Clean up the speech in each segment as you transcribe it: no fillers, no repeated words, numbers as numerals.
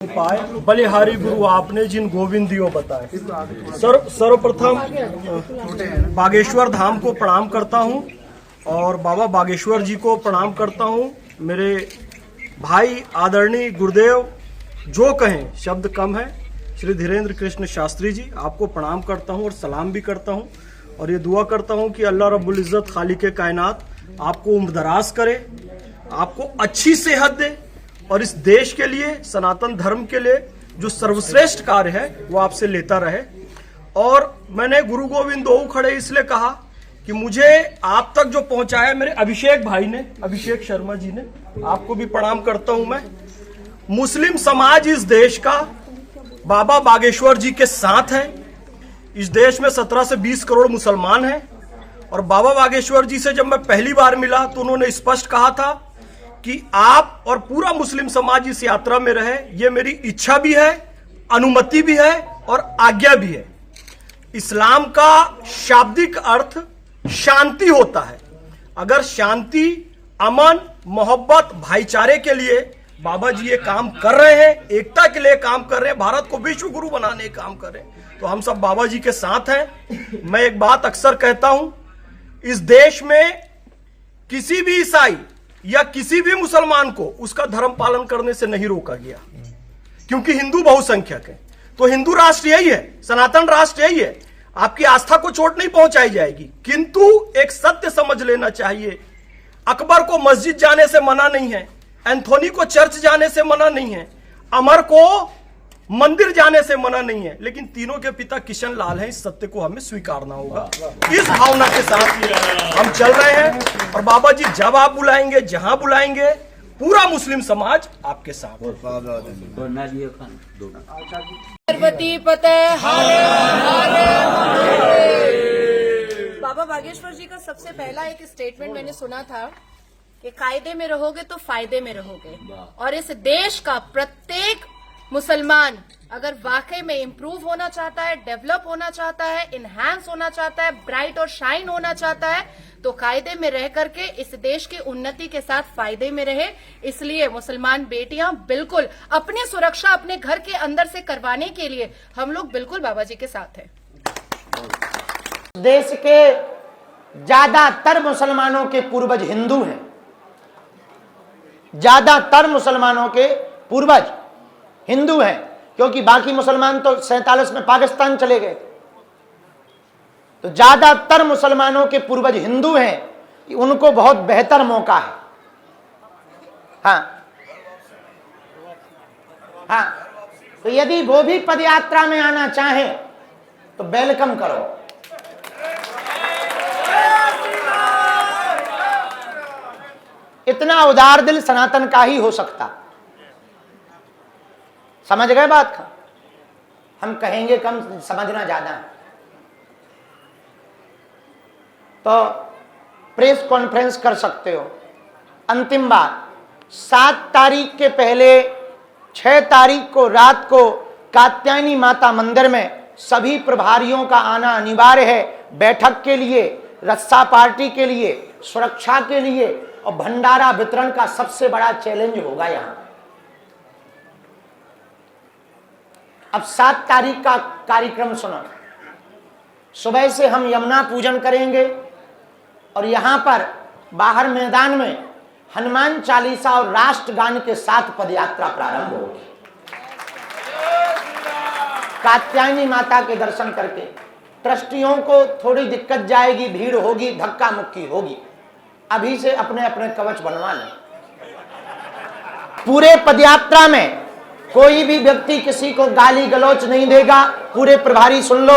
पाए बलिहारी गुरु आपने जिन गोविंद दियो बताए। सर्वप्रथम बागेश्वर धाम को प्रणाम करता हूं और बाबा बागेश्वर जी को प्रणाम करता हूं। मेरे भाई आदरणीय गुरुदेव जो कहें शब्द कम है, श्री धीरेन्द्र कृष्ण शास्त्री जी, आपको प्रणाम करता हूं और सलाम भी करता हूं और ये दुआ करता हूं कि अल्लाह रब्बुल इज़्ज़त खालिक कायनात आपको उम्रदराज करे, आपको अच्छी सेहत दे और इस देश के लिए, सनातन धर्म के लिए जो सर्वश्रेष्ठ कार्य है वो आपसे लेता रहे। और मैंने गुरु गोविंद दो खड़े इसलिए कहा कि मुझे आप तक जो पहुंचाया मेरे अभिषेक भाई ने, अभिषेक शर्मा जी ने, आपको भी प्रणाम करता हूं मैं। मुस्लिम समाज इस देश का बाबा बागेश्वर जी के साथ है। इस देश में 17 से 20 करोड़ मुसलमान हैं और बाबा बागेश्वर जी से जब मैं पहली बार मिला तो उन्होंने स्पष्ट कहा था कि आप और पूरा मुस्लिम समाज इस यात्रा में रहे। ये मेरी इच्छा भी है, अनुमति भी है और आज्ञा भी है। इस्लाम का शाब्दिक अर्थ शांति होता है। अगर शांति, अमन, मोहब्बत, भाईचारे के लिए बाबा जी ये काम कर रहे हैं, एकता के लिए काम कर रहे हैं, भारत को विश्व गुरु बनाने का काम कर रहे हैं, तो हम सब बाबा जी के साथ हैं। मैं एक बात अक्सर कहता हूं, इस देश में किसी भी ईसाई या किसी भी मुसलमान को उसका धर्म पालन करने से नहीं रोका गया, क्योंकि हिंदू बहुसंख्यक है। तो हिंदू राष्ट्र यही है, सनातन राष्ट्र यही है। आपकी आस्था को चोट नहीं पहुंचाई जाएगी, किंतु एक सत्य समझ लेना चाहिए। अकबर को मस्जिद जाने से मना नहीं है, एंथोनी को चर्च जाने से मना नहीं है, अमर को मंदिर जाने से मना नहीं है, लेकिन तीनों के पिता किशन लाल हैं। इस सत्य को हमें स्वीकारना होगा। इस भावना के साथ हम चल रहे हैं और बाबा जी जब आप बुलाएंगे, जहां बुलाएंगे, पूरा मुस्लिम समाज आपके साथ। बाबा बागेश्वर जी का सबसे पहला एक स्टेटमेंट मैंने सुना था कि कायदे में रहोगे तो फायदे में रहोगे, और इस देश का प्रत्येक मुसलमान अगर वाकई में इंप्रूव होना चाहता है, डेवलप होना चाहता है, इनहैंस होना चाहता है, ब्राइट और शाइन होना चाहता है, तो कायदे में रह करके इस देश की उन्नति के साथ फायदे में रहे। इसलिए मुसलमान बेटियां बिल्कुल अपनी सुरक्षा अपने घर के अंदर से करवाने के लिए हम लोग बिल्कुल बाबा जी के साथ हैं। देश के ज्यादातर मुसलमानों के पूर्वज हिंदू हैं। ज्यादातर मुसलमानों के पूर्वज हिंदू हैं, क्योंकि बाकी मुसलमान तो 47 में पाकिस्तान चले गए। तो ज्यादातर मुसलमानों के पूर्वज हिंदू हैं, उनको बहुत बेहतर मौका है। हाँ, तो यदि वो भी पदयात्रा में आना चाहें तो वेलकम करो। इतना उदार दिल सनातन का ही हो सकता। समझ गए बात का? हम कहेंगे कम, समझना ज्यादा है। तो प्रेस कॉन्फ्रेंस कर सकते हो। अंतिम बात, 7 तारीख के पहले 6 तारीख को रात को कात्यायनी माता मंदिर में सभी प्रभारियों का आना अनिवार्य है। बैठक के लिए, रस्सा पार्टी के लिए, सुरक्षा के लिए और भंडारा वितरण का सबसे बड़ा चैलेंज होगा यहां। अब 7 तारीख का कार्यक्रम सुनो। सुबह से हम यमुना पूजन करेंगे और यहां पर बाहर मैदान में हनुमान चालीसा और राष्ट्रगान के साथ पदयात्रा प्रारंभ होगी। कात्यायनी माता के दर्शन करके ट्रस्टियों को थोड़ी दिक्कत जाएगी, भीड़ होगी, धक्का मुक्की होगी। अभी से अपने अपने कवच बनवा लें। पूरे पदयात्रा में कोई भी व्यक्ति किसी को गाली गलौच नहीं देगा। पूरे प्रभारी सुन लो,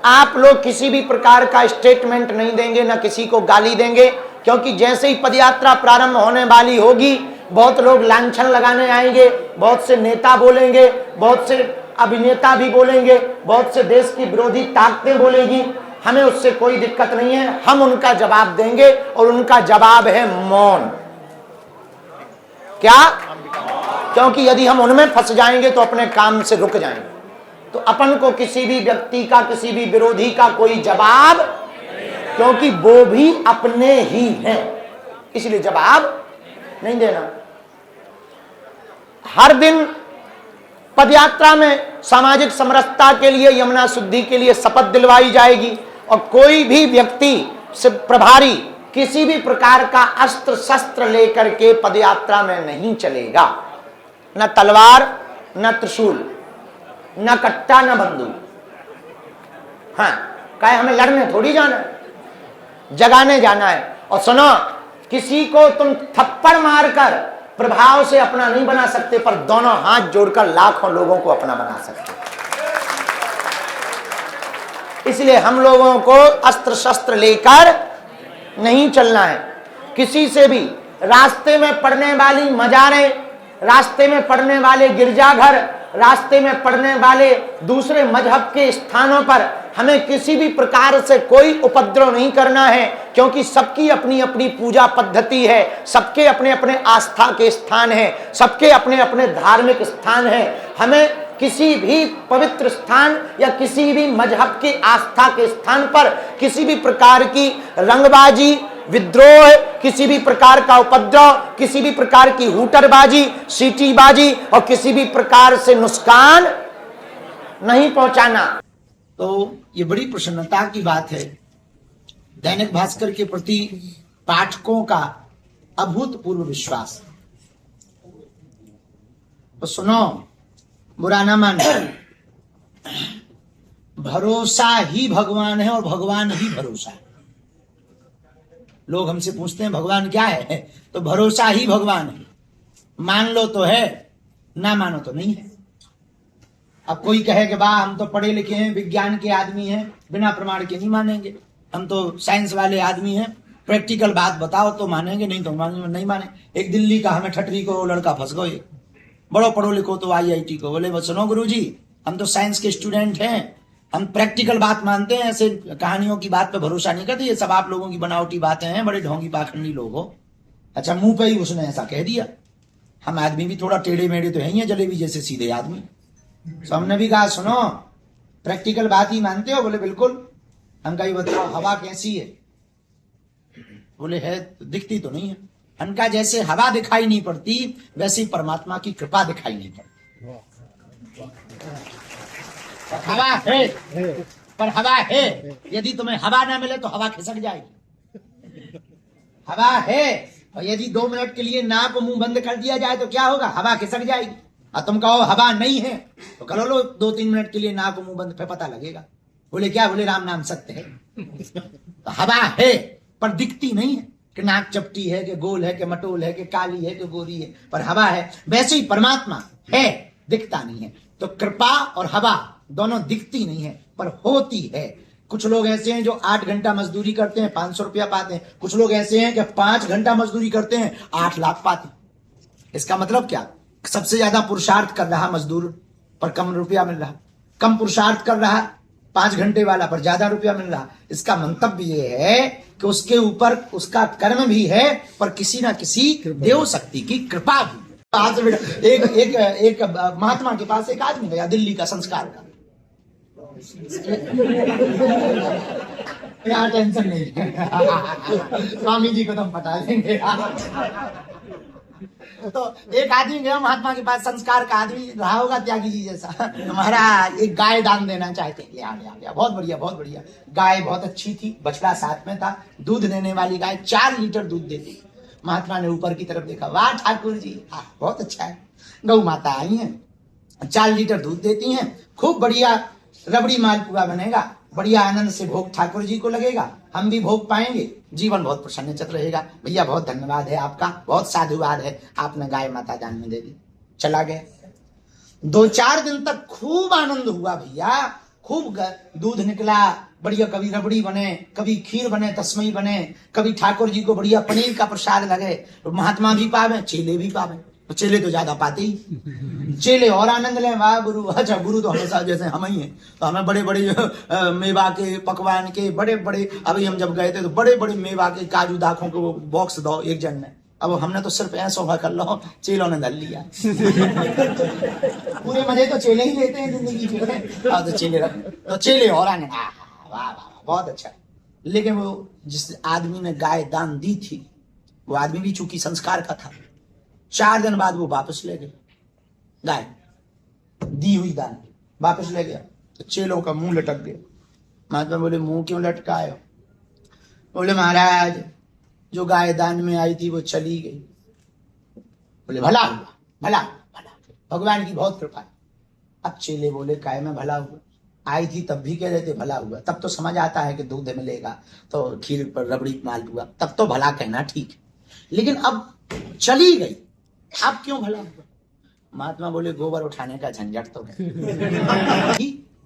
आप लोग किसी भी प्रकार का स्टेटमेंट नहीं देंगे, ना किसी को गाली देंगे, क्योंकि जैसे ही पदयात्रा प्रारंभ होने वाली होगी बहुत लोग लांछन लगाने आएंगे, बहुत से नेता बोलेंगे, बहुत से अभिनेता भी बोलेंगे, बहुत से देश की विरोधी ताकतें बोलेगी। हमें उससे कोई दिक्कत नहीं है, हम उनका जवाब देंगे और उनका जवाब है मौन। क्या? क्योंकि यदि हम उनमें फंस जाएंगे तो अपने काम से रुक जाएंगे। तो अपन को किसी भी व्यक्ति का, किसी भी विरोधी का कोई जवाब, क्योंकि वो भी अपने ही हैं, इसलिए जवाब नहीं देना। हर दिन पदयात्रा में सामाजिक समरसता के लिए, यमुना शुद्धि के लिए शपथ दिलवाई जाएगी और कोई भी व्यक्ति से प्रभारी किसी भी प्रकार का अस्त्र शस्त्र लेकर के पदयात्रा में नहीं चलेगा, न तलवार, न त्रिशूल, न कट्टा, न बंदूक। हाँ, कहे हमें लड़ने थोड़ी जाना है, जगाने जाना है। और सुनो, किसी को तुम थप्पड़ मारकर प्रभाव से अपना नहीं बना सकते, पर दोनों हाथ जोड़कर लाखों लोगों को अपना बना सकते। इसलिए हम लोगों को अस्त्र शस्त्र लेकर नहीं चलना है। किसी से भी रास्ते में पड़ने वाली मजारें, रास्ते में पड़ने वाले गिरजाघर, रास्ते में पड़ने वाले दूसरे मजहब के स्थानों पर हमें किसी भी प्रकार से कोई उपद्रव नहीं करना है, क्योंकि सबकी अपनी अपनी पूजा पद्धति है, सबके अपने अपने आस्था के स्थान हैं, सबके अपने अपने धार्मिक स्थान हैं। हमें किसी भी पवित्र स्थान या किसी भी मजहब की आस्था के स्थान पर किसी भी प्रकार की रंगबाजी, विद्रोह, किसी भी प्रकार का उपद्रव, किसी भी प्रकार की हुटरबाजी, सीटीबाजी और किसी भी प्रकार से नुकसान नहीं पहुंचाना। तो ये बड़ी प्रसन्नता की बात है। दैनिक भास्कर के प्रति पाठकों का अभूतपूर्व विश्वास। तो सुनो, बुरा ना मानो, भरोसा ही भगवान है और भगवान ही भरोसा है। लोग हमसे पूछते हैं भगवान क्या है, तो भरोसा ही भगवान है। मान लो तो है, ना मानो तो नहीं है। अब कोई कहे कि वाह हम तो पढ़े लिखे हैं, विज्ञान के आदमी हैं, बिना प्रमाण के नहीं मानेंगे, हम तो साइंस वाले आदमी हैं, प्रैक्टिकल बात बताओ तो मानेंगे, नहीं तो नहीं माने। एक दिल्ली का हमें ठटरी को लड़का फंस गए, बड़ो पढ़ो लिखो तो IIT को, बोले बस सुनो गुरुजी, हम तो साइंस के स्टूडेंट हैं, हम प्रैक्टिकल बात मानते हैं, ऐसे कहानियों की बात पे भरोसा नहीं करते, ये सब आप लोगों की बनावटी बातें हैं, बड़े ढोंगी पाखंडी लोग हो। अच्छा, मुंह पे ही उसने ऐसा कह दिया। हम आदमी भी थोड़ा टेढ़े मेढ़े तो है ही है, जलेबी जैसे सीधे आदमी। तो हमने भी कहा सुनो, प्रैक्टिकल बात ही मानते हो? बोले बिल्कुल। हम कहा बताओ हवा कैसी है? बोले है, दिखती तो नहीं है। उनका जैसे हवा दिखाई नहीं पड़ती, वैसे ही परमात्मा की कृपा दिखाई नहीं पड़ती। हवा है, पर हवा है, यदि तुम्हें हवा ना मिले तो हवा खिसक जाएगी। हवा है, और यदि 2 मिनट के लिए नाक और मुंह बंद कर दिया जाए तो क्या होगा? हवा खिसक जाएगी। और तुम कहो हवा नहीं है, तो कर लो 2-3 मिनट के लिए नाक और मुंह बंद, फिर पता लगेगा। बोले क्या? बोले राम नाम सत्य है। तो हवा है पर दिखती नहीं है, कि नाक चपटी है, कि गोल है, कि मटोल है, कि काली है, कि गोरी है, पर हवा है। वैसे ही परमात्मा है, दिखता नहीं है। तो कृपा और हवा दोनों दिखती नहीं है पर होती है। कुछ लोग ऐसे हैं जो 8 घंटा मजदूरी करते हैं, 500 रुपया पाते हैं। कुछ लोग ऐसे हैं कि 5 घंटा मजदूरी करते हैं, 8 लाख पाते हैं। इसका मतलब क्या? सबसे ज्यादा पुरुषार्थ कर रहा मजदूर पर कम रुपया मिल रहा, कम पुरुषार्थ कर रहा 5 घंटे वाला पर ज्यादा रुपया मिल रहा। इसका मंतव्य यह है कि उसके ऊपर उसका कर्म भी है, पर किसी ना किसी देव शक्ति की कृपा भी। आज एक महात्मा के पास एक आदमी गया, दिल्ली का संस्कार का। यार टेंशन नहीं, स्वामी जी को तुम पता लेंगे। तो एक आदमी गया महात्मा के पास, संस्कार का आदमी रहा होगा, त्यागी जी जैसा। महाराज एक गाय दान देना चाहते हैं। ले बहुत बढ़िया, बहुत बढ़िया। गाय बहुत अच्छी थी, बछड़ा साथ में था, दूध देने वाली गाय 4 लीटर दूध देती। महात्मा ने ऊपर की तरफ देखा, वाह ठाकुर जी, बहुत अच्छा है। गौ माता आई हैं, 4 लीटर दूध देती हैं, खूब बढ़िया रबड़ी मालपुआ बनेगा, बढ़िया आनंद से भोग ठाकुर जी को लगेगा, हम भी भोग पाएंगे, जीवन बहुत प्रसन्नचित रहेगा। भैया बहुत धन्यवाद है आपका, बहुत साधुवाद है, आपने गाय माता दान में दे दी। चला गया। 2-4 दिन तक खूब आनंद हुआ भैया, खूब दूध निकला, बढ़िया, कभी रबड़ी बने, कभी खीर बने, तस्मई बने, कभी ठाकुर जी को बढ़िया पनीर का प्रसाद लगे। तो महात्मा भी पावे, चेले भी पावे। तो चेले तो ज्यादा पाते ही, चेले और आनंद लें, वाह गुरु। अच्छा, गुरु तो हमेशा जैसे हम ही हैं, तो हमें बड़े बड़े मेवा के, पकवान के बड़े बड़े, अभी हम जब गए थे तो बड़े बड़े मेवा के, काजू दाखों के वो बॉक्स दो एक जन में। अब हमने तो सिर्फ ऐसा कर लो, चेलों ने धर लिया। पूरे मजे तो चेले ही लेते हैं जिंदगी के। अब तो चेले रख, तो चेले और आनंद, वाह वाह, बहुत अच्छा। लेकिन वो जिस आदमी ने गाय दान दी थी, वो आदमी भी चूंकि संस्कार का था, 4 दिन बाद वो वापस ले गए गाय। दी हुई दान वापस ले गया तो चेलों का मुंह लटक गया। महात्मा बोले मुंह क्यों लटकाए हो? बोले महाराज जो गाय दान में आई थी वो चली गई। बोले भला हुआ, भला हुआ, भला हुआ। भगवान की बहुत कृपा है। अब चेले बोले काय में भला हुआ, आई थी तब भी कह रहे थे भला हुआ। तब तो समझ आता है कि दूध मिलेगा तो खीर पर रबड़ी मालपुआ, तब तो भला कहना ठीक है, लेकिन अब चली गई, अब क्यों भला हुआ? महात्मा बोले गोबर उठाने का झंझट तो है।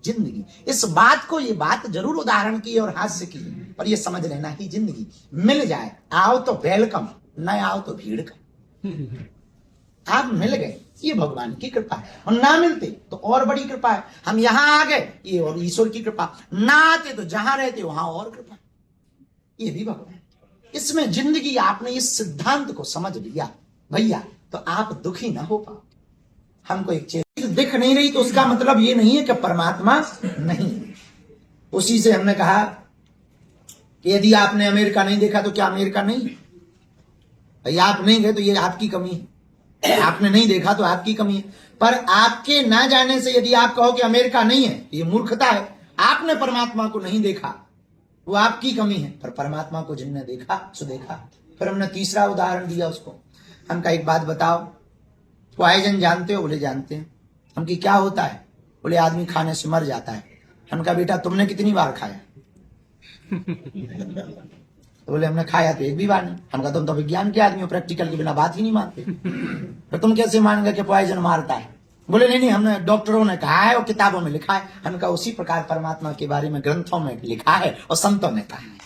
जिंदगी इस बात को, ये बात जरूर उदाहरण की और हास्य की, पर ये समझ लेना ही जिंदगी मिल जाए, आओ तो वेलकम, न आओ तो भीड़ का। आप मिल गए ये भगवान की कृपा है, और ना मिलते तो और बड़ी कृपा है। हम यहां आ गए ये और ईश्वर की कृपा, ना आते तो जहां रहते वहां और कृपा, ये भी भगवान। इसमें जिंदगी आपने इस सिद्धांत को समझ लिया भैया तो आप दुखी ना हो पाओ। हमको एक चीज दिख नहीं रही तो उसका मतलब ये नहीं है कि परमात्मा नहीं। उसी से हमने कहा कि यदि आपने अमेरिका नहीं देखा तो क्या अमेरिका नहीं? भैया आप नहीं गए तो ये आपकी कमी है, आपने नहीं देखा तो आपकी कमी है। पर आपके ना जाने से यदि आप कहो कि अमेरिका नहीं है, ये मूर्खता है। आपने परमात्मा को नहीं देखा वो आपकी कमी है, पर परमात्मा को जिनने देखा सो देखा। फिर हमने तीसरा उदाहरण दिया उसको, हम कहा एक बात बताओ, पॉइजन जानते हो? बोले जानते हैं। हम की क्या होता है? बोले आदमी खाने से मर जाता है। हम कहा बेटा तुमने कितनी बार खाया? तो बोले हमने खाया तो एक भी बार नहीं। हम कहा तुम तो विज्ञान के आदमी हो, प्रैक्टिकल के बिना बात ही नहीं मानते, तो तुम कैसे मान गए कि पॉइजन मारता है? बोले नहीं हमने, डॉक्टरों ने कहा है और किताबों में लिखा है। हम कहा उसी प्रकार परमात्मा के बारे में ग्रंथों में लिखा है और संतों ने कहा है।